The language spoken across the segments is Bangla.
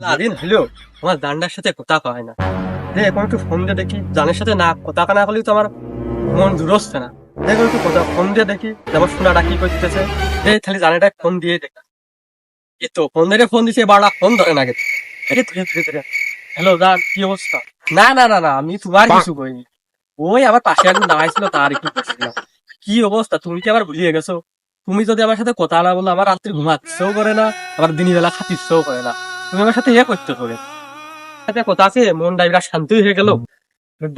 দিন হলো আমার জানটার সাথে কথা কয় না রে, এখন একটু ফোন দিয়ে দেখি। জানের সাথে না কথা কানা করলেই তো আমার মন দূরচ্ছে না। দেখো একটু কথা ফোন দিয়ে দেখি যেমন শোনাটা কি করতেছে। রে তাহলে জানেটা ফোন দিয়ে দেখ। এই তো ফোন দিয়ে ফোন দিছে, বারটা ফোন ধরে না গেছে। ধীরে ধীরে ধীরে। হ্যালো জান, কি অবস্থা? না না না না, আমি তোমার কিছু কইনি। ওই আমার পাশে একজন দাঁড়াইছিল, তার একটু করছিলাম। কি অবস্থা, তুমি কি আবার ভুলিয়ে গেছো? তুমি যদি আমার সাথে কথা না বলো, আমার রাত্রি ঘুমাচ্ছেও করে না, আবার দিনের বেলা খাতিচ্ছেও করে না। তুমি আমার সাথে করতে হবে। সাথে কথা আছে, মন ডাইরা শান্তি হয়ে গেল।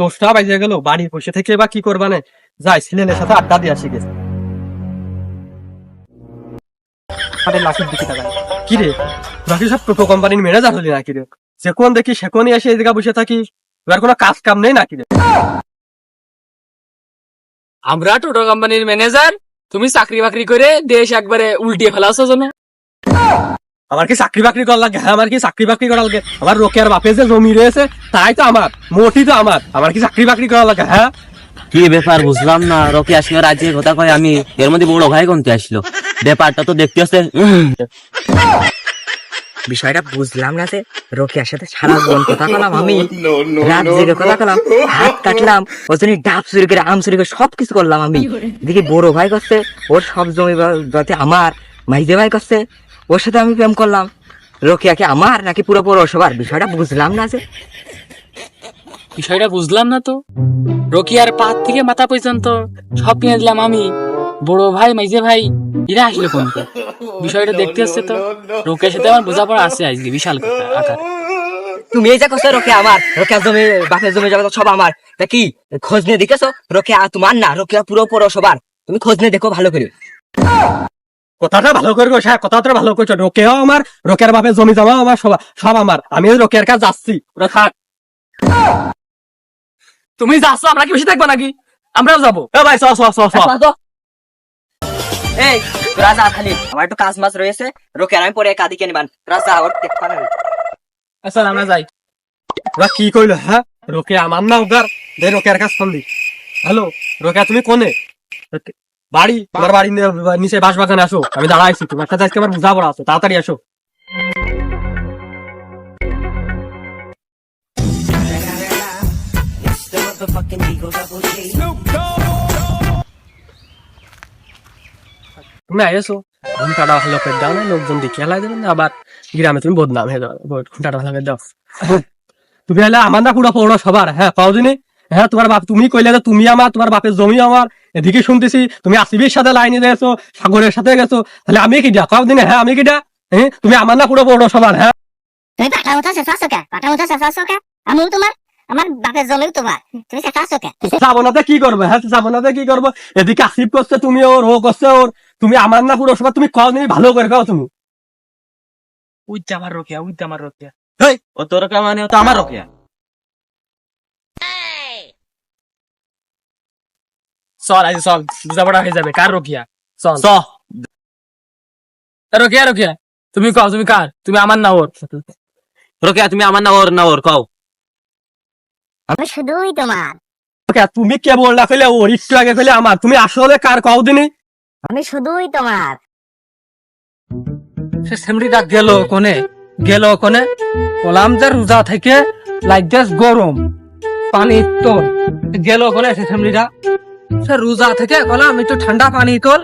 10টা বাজে গেল, বাড়ি বসে থেকে বা কি করবা না, যাই ছেলেদের সাথে আড্ডা দিয়ে আসি গেছে। লাশের দিকে তাকাই, কি রে বাকি সব টোটো কোম্পানির ম্যানেজার হলি নাকি রে? যেখন দেখি সেখনই এসে এই জায়গা বসে থাকি, এবার কোনো কাজ কাম নেই নাকি রে? আমরা টোটো কোম্পানির ম্যানেজার, তুমি চাকরি বাকরি করে দেশ একবারে উল্টিয়ে ফেলাছো জন্য। আমার কি চাকরি বাকরি করা লাগে? হ্যাঁ, আমার কি চাকরি বাকরি করা লাগে? আমার রোকেয়ার বাপে যে জমি রয়েছে তাই তো আমার, মোটি তো আমার কি চাকরি বাকরি করা লাগে? হ্যাঁ, কি ব্যাপার বুঝলাম না। রকি আসলে রাজ্যের কথা কয়, আমি এর মধ্যে বড় ভাই কোনতে আসলো, ব্যাপারটা তো দেখতে আসছে। বিষয়টা বুঝলাম না যে রোকিয়ার সাথে সারা জীবন কথা কলাম, আমি রাত জেগে কথা কলাম, হাত কাটলাম, ওর জন্য ডাব চুরি করে আম চুরি করে সবকিছু করলাম আমি। দেখি বড় ভাই করছে, ওর সব জমি যাতে আমার মাইজে ভাই করছে, ওর সাথে আমি প্রেম করলাম। রোকিয়াকে আমার নাকি পুরো পৌরসভার, বিষয়টা বুঝলাম না যে। বিষয়টা বুঝলাম না তো। রকিয়ার পা থেকে মাথা পর্যন্ত সব কিনে দিলাম আমি। বড় ভাই মাইজে ভাই এরা আসলো কোন? বিষয়টা দেখতে আসছে তো। রকিয়ার সাথে আমার বোঝাপড়া আছে আজকে বিশাল কথা আকার। তুমি এই যে করছো রোকিয়া আমার, রোকিয়া জমি বাপের জমি জগৎ সব আমার, তা কি খোঁজ নিয়ে দেখেছো? রোকিয়া তোমার না, রোকিয়া পুরো পৌরসভার, তুমি খোঁজ নিয়ে দেখো ভালো করে। কথাটা ভালো করে কইছ, হ্যাঁ কথাটা ভালো কইছ। রোকেয়াও আমার, রোকেয়ার বাপের জমি জমা আমার, সব আমার। আমি রোকেয়ার কাছে যাচ্ছি, ওরা থাক। তুমি যাচ্ছ, আমরা কি বেশি থাকবো নাকি? আমরাও যাবো। এ ভাই চ চ চ চ। এই তোরা যা, খালি আমার একটু কাজ মাছ রয়েছে, রোকিয়ার আমি পরে কাদিকে নিবান, তোরা যা, ওর দেখবা না। আচ্ছা আমরা যাই। ওরা কি কইলো? হ্যাঁ, রোকেয়া আমার না উগার, দে রোকেয়ার কাছে ফোন দি। হ্যালো রোকেয়া, তুমি কোনে? বাড়ি, তোমার বাড়ি নিচে বাস বাগানে আসো, আমি দাঁড়াইছি। তোমার কাছে আজকে আমার বুঝাপড়া আছে, তাড়াতাড়ি আসো। তুমি আইসো, ঘুমটাটা ভালো করে দাও না, লোকজন দেখে হেলাই দেবেন না, আবার গ্রামে তুমি বদনাম হয়ে যাবে। ঘুমটাটা ভালো করে দাও। তুমি হলে আমার না পুরো পৌর সবার, হ্যাঁ পাও দিনে। হ্যাঁ, তোমার বাপ, তুমি কইলে যে তুমি আমার, তোমার বাপের জমি আমার। এদিকে শুনতেছি তুমি আসিবির সাথে লাইনে গেছো, সাগরের সাথে গেছো, তাহলে আমি কিটা পাও দিনে? হ্যাঁ আমি কিটা? হ্যাঁ, তুমি আমার না পুরো পৌর সবার। হ্যাঁ, তুমি পাঠা মতো শেষাছো কে? পাঠা মতো শেষাছো কে? আমিও তোমার, আমার বাপের জমিও তোমার, তুমি শেষাছো কে? যাবো নাতে কি করবো? হ্যাঁ, যাবো নাতে কি করবো? এদিকে আসিফ করছে তুমি, ওর ও করছে ওর, তুমি আমার না পুরো সবার। তুমি কও দিনে ভালো করে খাও তুমি। উইতে আমার রকিয়া, উইতে আমার রকিয়া। হেই, ও তোর রকিয়া মানে ও তো আমার রকিয়া। চল আজ চল, বুঝাপড়া হয়ে যাবে। কার রকিয়া? চল চ রকিয়া। রকিয়া তুমি কও, তুমি কার? তুমি আমার না ওর? রকিয়া, তুমি আমার না ওর কও। আমি শুধুই তোমার, ওকে, তুমি কে বললা কইলে ওর, একটু আগে কইলে আমার। তুমি আসলে কার কও দিনে? আমি শুধুই তোমার। সে সেমরিটা গেল কোনে, গেল কোনে? কলাম যে রোজা থেকে লাইদাস গরম পানি তোল, গেল কোনে সে সেমরিটা? সে রোজা থেকে কলাম একটু ঠান্ডা পানি তোল,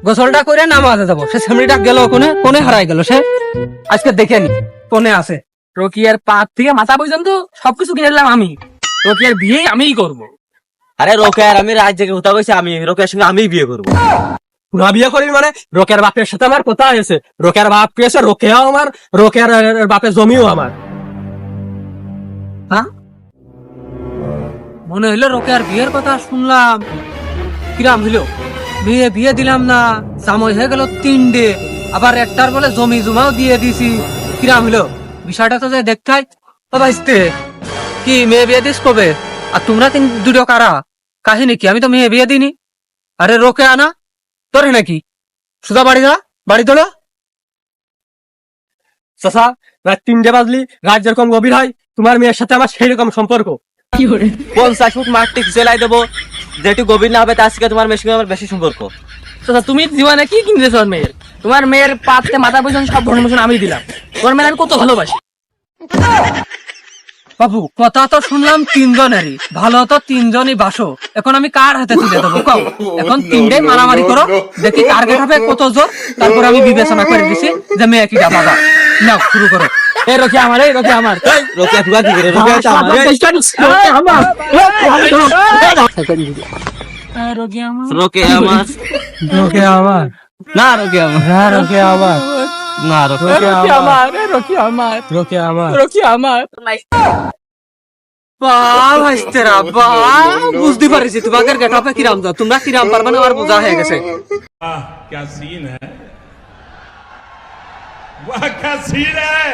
গোসলটা করে নামাজে যাবো। সে সেমরিটা গেল কোনে? কোনে হারাই গেল সে? আজকে দেখে নি কোনে আছে। রকিয়ার পা থেকে মাথা পর্যন্ত সবকিছু কিনে দিলাম আমি। রকিয়ার বিয়ে আমিই করবো। আরে রকিয়ার আমি রাত জেগে কথা কইছি, আমি রকিয়ার সঙ্গে আমি বিয়ে করবো। না বিয়ে করি মানে? রোকেয়ার বাপের সাথে আমার কথা হয়েছে, রোকেয়ার বাপ পেয়েছে, রোকেয়াও আমার, রোকেয়ার বাপের জমিও আমার। হ্যাঁ, মনে হইলো রোকেয়ার বিয়ের কথা শুনলাম। কিরাম হইলো? বিয়ে দিলাম না, জামাই হয়ে গেল 3 ডে, আবার একটার বলে জমি জমাও দিয়ে দিছি। কিরাম হইলো বিষয়টা? তো যে দেখাই ভাইস্তে, কি মেয়ে বিয়ে দিস কবে? আর তোমরা দুটো কারা? কাহিনী কি? আমি তো মেয়ে বিয়ে দিইনি। আরে রোকে আনা তোরে নাকি? সুধা বাড়ি যা, বাড়ি তোলা। চাচা, রাত 3টে বাজলি, রাত যেরকম গভীর হয়, তোমার মেয়ের সাথে আমার সেই রকম সম্পর্ক। 50 ফুট মাটি চলাই দেবো, যেটু গভীর না হবে তার থেকে তোমার মেয়ের সঙ্গে আমার বেশি সম্পর্ক। তুমি জীবনে কি কিনতেছ? মেয়ের, তোমার মেয়ের পাতে মাথা পর্যন্ত সব ভরণ পোষণ আমি দিলাম। তোমার মেয়ের আমি কত ভালোবাসি। বাবু কথা তো শুনলাম তিনজনেরই, ভালো তো তিনজনই বাসো, এখন আমি কার হাতে তুলে দেবো কও? এখন তিনটে মারামারি করো, দেখি টার্গেট হবে কত জোর, তারপর আমি বিবেচনা করে দিছি যে মেয়ে কিটা বাবা। নাও শুরু করো। এই রকি আমার, এই রকি আমার, রকিয়া তুই কি করে রকিয়া তো আমার রকি আমার, রকি আমার, রকিয়া আমার রকি আমার, না রকিয়া আমার না রকি আমার, না রকিয়া রকি আমার, রকি আমার, রকি আমার, রকি আমার। বাহ ভাইস্তেরা বাহ, বুঝতে পারছি তোমাদের গেটআপে কিরাম যাও, তোমরা কিরাম পারবে না আমার বোঝা হয়ে গেছে। क्या सीन है वाह क्या सीन है